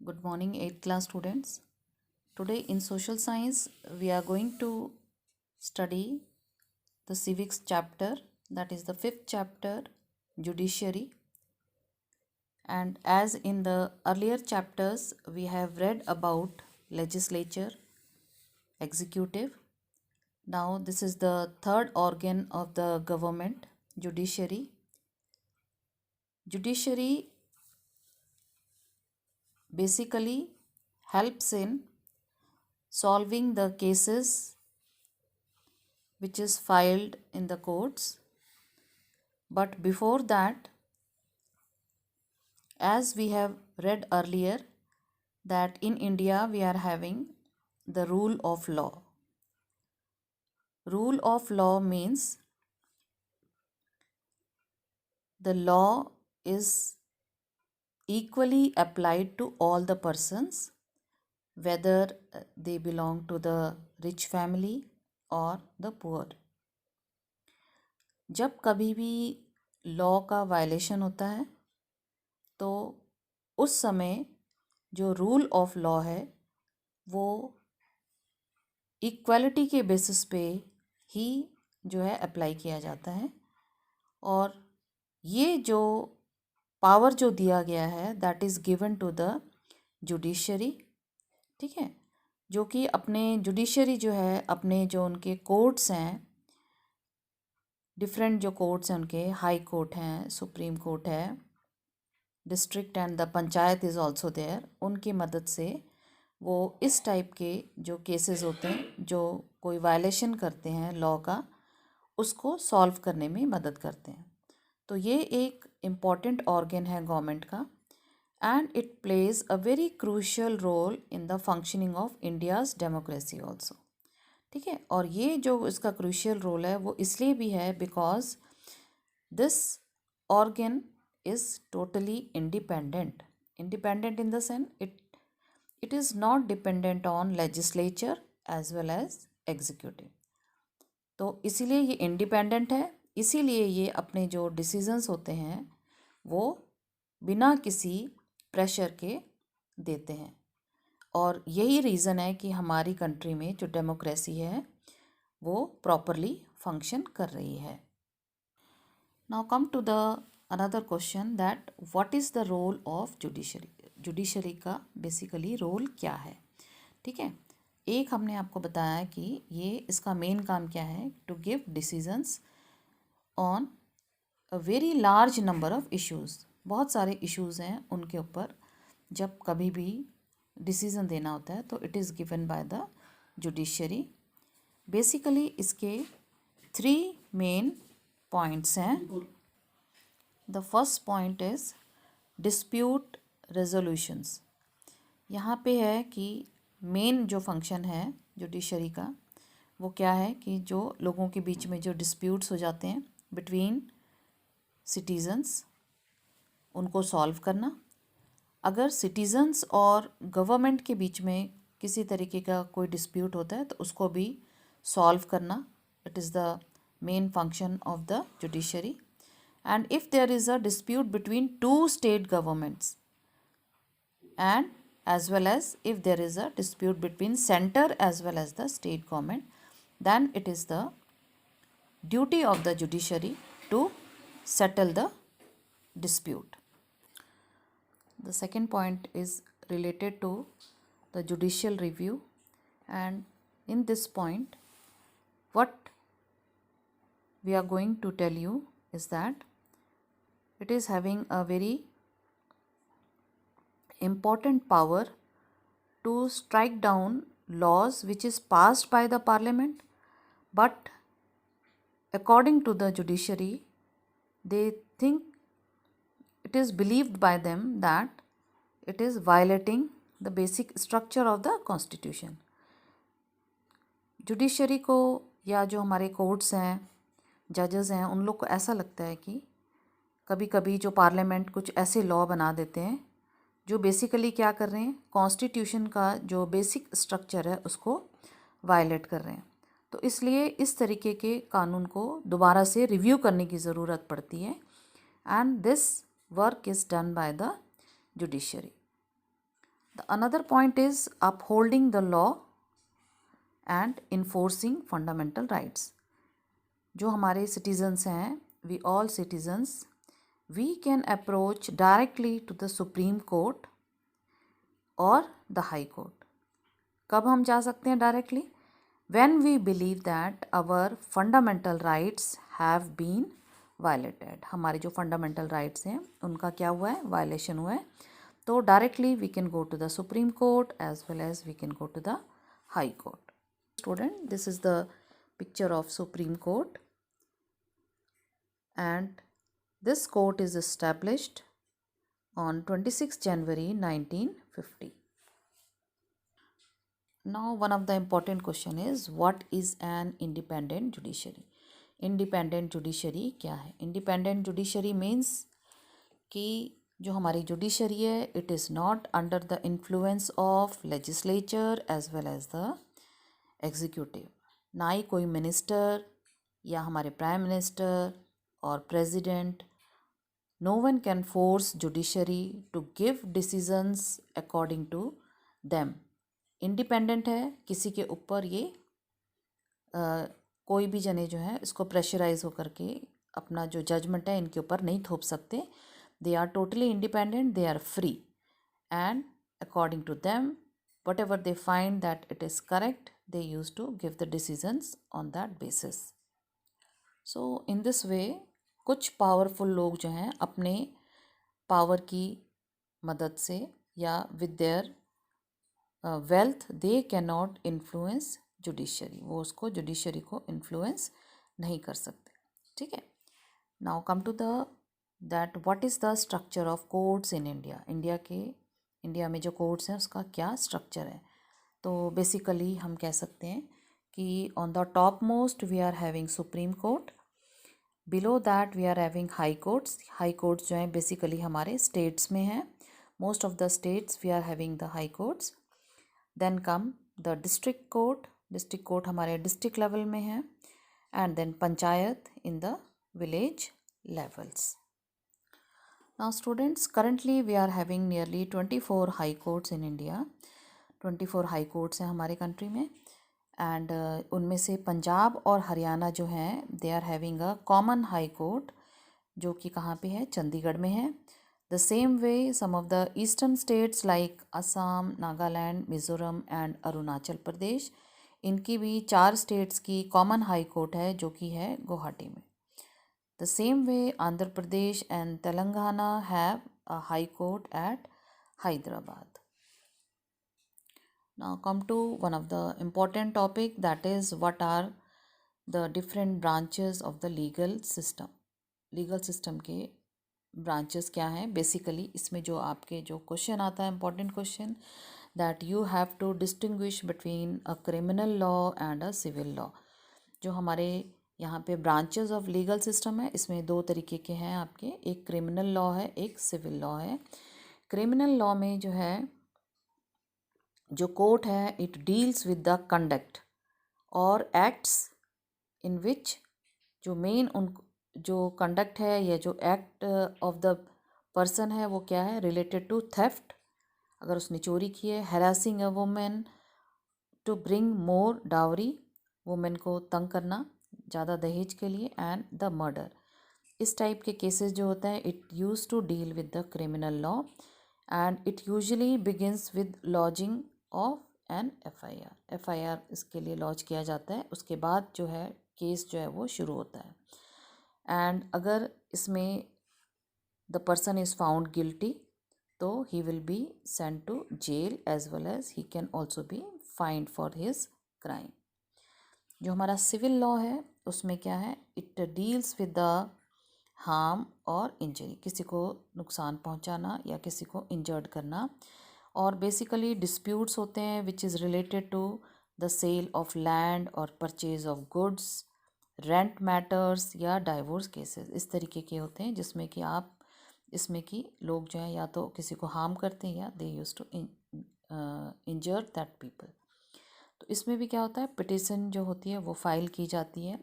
Good morning, 8th class students. Today in social science, we are going to study the civics chapter, that is the fifth chapter, judiciary. And as in the earlier chapters, we have read about legislature, executive. Now, this is the third organ of the government, judiciary. Judiciary basically helps in solving the cases which is filed in the courts. But before that, as we have read earlier, that in India we are having the rule of law. Rule of law means the law is equally applied to all the persons, whether they belong to the rich family or the poor. जब कभी भी law का violation होता है तो उस समय जो रूल ऑफ लॉ है वो इक्वालिटी के बेसिस पे ही जो है अप्लाई किया जाता है। और ये जो पावर जो दिया गया है that is given to the judiciary, ठीक है, जो कि अपने जुडिशरी जो है अपने जो उनके कोर्ट्स हैं, डिफरेंट जो कोर्ट्स हैं उनके, हाई कोर्ट हैं, सुप्रीम कोर्ट है, district and the panchayat is also there, उनकी मदद से वो इस टाइप के जो केसेस होते हैं जो कोई वायलेशन करते हैं लॉ का, उसको सॉल्व करने में मदद करते हैं। तो ये एक इम्पॉर्टेंट ऑर्गन है गवर्नमेंट का and it plays a very crucial role in the functioning of India's democracy also, ठीक है। और ये जो इसका क्रूशियल रोल है वो इसलिए भी है because this organ is totally independent in the sense it is not dependent on legislature as well as executive। तो इसीलिए ये इंडिपेंडेंट है, इसीलिए ये अपने जो डिसीजंस होते हैं वो बिना किसी प्रेशर के देते हैं। और यही रीज़न है कि हमारी कंट्री में जो डेमोक्रेसी है वो प्रॉपरली फंक्शन कर रही है। Now come to the another question that what is the role of judiciary. Judiciary का बेसिकली रोल क्या है, ठीक है। एक हमने आपको बताया कि ये इसका मेन काम क्या है, to give decisions on a very large number of issues. बहुत सारे इश्यूज़ हैं उनके ऊपर जब कभी भी डिसीज़न देना होता है तो it is given by the judiciary. Basically इसके 3 मेन पॉइंट्स हैं। The first point is dispute resolutions. यहाँ पे है कि मेन जो फंक्शन है जुडिशरी का वो क्या है कि जो लोगों के बीच में जो डिस्प्यूट्स हो जाते हैं बिटवीन सिटीजन्स, उनको सॉल्व करना। अगर सिटीजन्स और गवर्नमेंट के बीच में किसी तरीके का कोई डिस्प्यूट होता है तो उसको भी सॉल्व करना, it is the main function of the judiciary. And if there is a dispute between 2 state governments and as well as if there is a dispute between center as well as the state government, then it is the duty of the judiciary to settle the dispute. The second point is related to the judicial review, and in this point what we are going to tell you is that it is having a very important power to strike down laws which is passed by the parliament, but according to the judiciary they think, it is believed by them that it is violating the basic structure of the constitution। Judiciary को या जो हमारे courts हैं, जजेस हैं, उन लोग को ऐसा लगता है कि कभी कभी जो पार्लियामेंट कुछ ऐसे लॉ बना देते हैं जो बेसिकली क्या कर रहे हैं, कॉन्स्टिट्यूशन का जो बेसिक स्ट्रक्चर है उसको वायलेट कर रहे हैं। तो इसलिए इस तरीके के कानून को दोबारा से रिव्यू करने की ज़रूरत पड़ती है and this work is done by the judiciary. The another point is upholding the law and enforcing fundamental rights. जो हमारे citizens हैं, we all citizens, we can approach directly to the Supreme Court or the High Court. कब हम जा सकते हैं directly? When we believe that our fundamental rights have been violated. हमारे जो fundamental rights हैं उनका क्या हुआ है, violation हुआ है. तो directly we can go to the Supreme Court as well as we can go to the High Court. Student, this is the picture of Supreme Court, and this court is established on 26 January 1950. Now one of the important question is, what is an independent judiciary? Independent judiciary क्या है? Independent judiciary means कि जो हमारी judiciary है, it is not under the influence of legislature as well as the executive. ना ही कोई minister या हमारे prime minister और president, no one can force judiciary to give decisions according to them. Independent है, किसी के ऊपर ये कोई भी जने जो है इसको प्रेशराइज होकर के अपना जो जजमेंट है इनके ऊपर नहीं थोप सकते. They are totally independent, they are free, and according to them whatever they find that it is correct, they use to give the decisions on that basis. So in this way कुछ powerful लोग जो हैं अपने power की मदद से या with their wealth they can not influence judiciary. वो उसको जुडिशरी को इन्फ्लुएंस नहीं कर सकते. ठीक है. Now come to the that what is the structure of courts in India. India में जो कोर्ट्स हैं उसका क्या स्ट्रक्चर है. तो बेसिकली हम कह सकते हैं कि on the top most we are having supreme court, below that we are having high courts. High courts जो हैं बेसिकली हमारे स्टेट्स में हैं. Most of the states we are having the high courts. Then come the district court. District court हमारे district level में है. And then panchayat in the village levels. Now students, currently we are having nearly 24 high courts in India. 24 high courts हैं हमारे country में. And उनमें से पंजाब और हरियाणा जो हैं they are having a common high court जो कि कहाँ पे है, चंडीगढ़ में है. The same way some of the eastern states like Assam, Nagaland, Mizoram and Arunachal Pradesh, इनकी भी 4 स्टेट्स की कॉमन हाई कोर्ट है जो कि है गुवाहाटी में. The same way Andhra Pradesh and Telangana have a high court at Hyderabad. Now come to one of the important topic, that is what are the different branches of the legal system. Legal system के branches क्या हैं. Basically इसमें जो आपके जो question आता है important question, that you have to distinguish between a criminal law and a civil law. जो हमारे यहाँ पे branches of legal system है इसमें 2 तरीके के हैं आपके. एक criminal law है, एक civil law है. criminal law में जो है जो कोर्ट है it deals with the conduct और एक्ट्स इन विच जो मेन उन जो कंडक्ट है या जो एक्ट ऑफ द पर्सन है वो क्या है, रिलेटेड टू थेफ्ट, अगर उसने चोरी की है, harassing a women to bring more dowry, women को तंग करना ज़्यादा दहेज के लिए, एंड द मर्डर. इस टाइप के केसेस जो होता है it use to deal with the criminal law and it usually begins with lodging of an FIR इसके लिए लॉन्च किया जाता है. उसके बाद जो है केस जो है वो शुरू होता है. एंड अगर इसमें the person is found guilty तो he will be sent to jail as well as he can also be fined for his crime. जो हमारा सिविल लॉ है उसमें क्या है, it deals with the harm और इंजरी, किसी को नुकसान पहुंचाना या किसी को इंजर्ड करना. और बेसिकली डिस्प्यूट्स होते हैं which is related to the sale of land और purchase of goods, rent matters या डाइवोर्स केसेस. इस तरीके के होते हैं जिसमें कि आप इसमें कि लोग जो हैं या तो किसी को हार्म करते हैं या they use to injure that people. तो इसमें भी क्या होता है, पिटिशन जो होती है वो फाइल की जाती है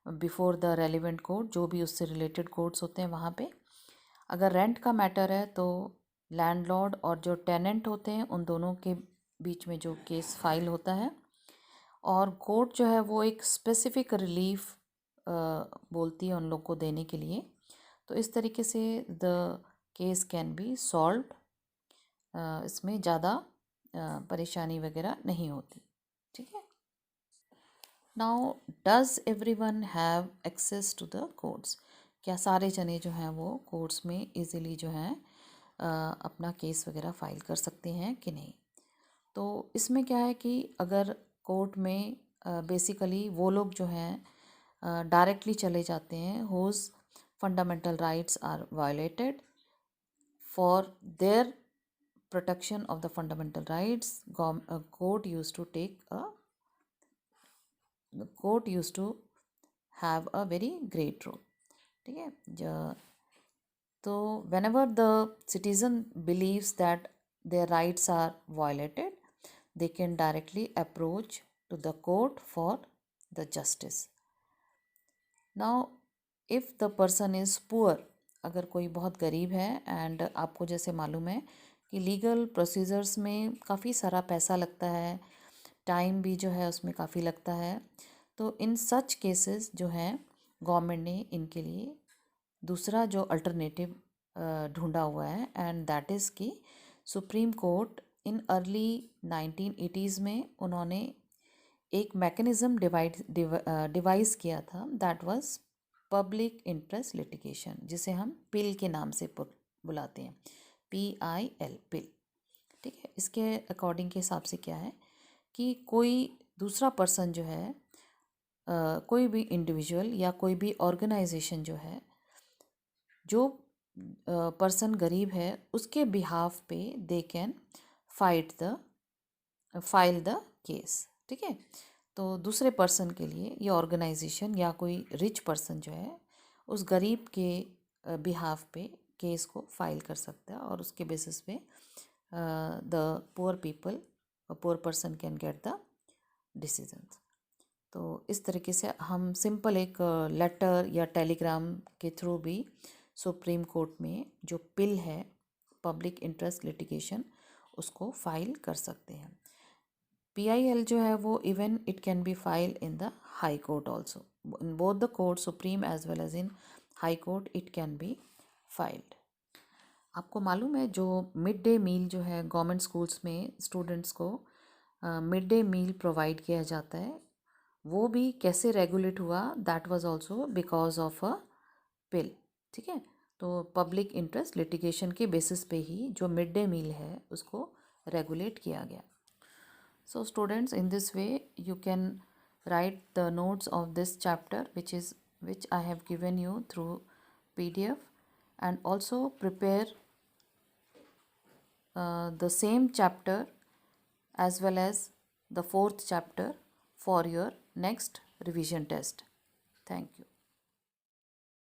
बिफोर द रेलिवेंट कोर्ट, जो भी उससे रिलेटेड कोर्ट्स होते हैं वहाँ पे. अगर रेंट का मैटर है तो लैंडलॉर्ड और जो टेनेंट होते हैं उन दोनों के बीच में जो केस फाइल होता है। और कोर्ट जो है वो एक स्पेसिफिक रिलीफ बोलती है उन लोग को देने के लिए। तो इस तरीके से the case can be solved, इसमें ज़्यादा परेशानी वगैरह नहीं होती। ठीक है। Now does everyone have access to the courts? क्या सारे जने जो हैं वो कोर्ट्स में इजीली जो है अपना केस वगैरह फाइल कर सकते हैं कि नहीं? तो इसमें क्या है कि अगर कोर्ट में बेसिकली वो लोग जो हैं डायरेक्टली चले जाते हैं whose fundamental rights are violated, for their protection of the fundamental rights, court used to take a the court used to have a very great role. ठीक है। तो whenever the citizen believes that their rights are violated, they can directly approach to the court for the justice. Now if the person is poor, अगर कोई बहुत गरीब है and आपको जैसे मालूम है कि लीगल प्रोसीजर्स में काफ़ी सारा पैसा लगता है, टाइम भी जो है उसमें काफ़ी लगता है, तो इन सच केसेस जो हैं गवर्नमेंट ने इनके लिए दूसरा जो अल्टरनेटिव ढूंढा हुआ है, एंड दैट इज़ कि supreme court in early 1980s में उन्होंने एक मैकेनिज़्म डिवाइस किया था, that was public interest litigation, जिसे हम पिल के नाम से बुलाते हैं, PIL, पिल। ठीक है। इसके अकॉर्डिंग के हिसाब से क्या है कि कोई दूसरा पर्सन जो है, कोई भी इंडिविजुअल या कोई भी ऑर्गेनाइजेशन जो है, जो पर्सन गरीब है उसके बिहाफ पे they can file the case. ठीक है। तो दूसरे पर्सन के लिए ये ऑर्गेनाइजेशन या कोई रिच पर्सन जो है उस गरीब के बिहाफ पे केस को फाइल कर सकता है, और उसके बेसिस पे the poor person can get the decisions. तो इस तरीके से हम सिंपल एक लेटर या टेलीग्राम के थ्रू भी सुप्रीम कोर्ट में जो पिल है, पब्लिक इंटरेस्ट लिटिगेशन, उसको फाइल कर सकते हैं। PIL जो है वो even it can be file in the high court also, in both the court, supreme as well as in high court, it can be filed. आपको मालूम है जो मिड डे मील जो है गवर्नमेंट स्कूल्स में स्टूडेंट्स को mid day meal provide किया जाता है, वो भी कैसे रेगुलेट हुआ? That was also because of a पिल। ठीक है। तो पब्लिक इंटरेस्ट लिटिगेशन के बेसिस पे ही जो मिड डे मील है उसको रेगुलेट किया गया। So students, in this way you can write the notes of this chapter which I have given you through PDF, and also prepare the same chapter as well as the fourth chapter for your next revision test. Thank you.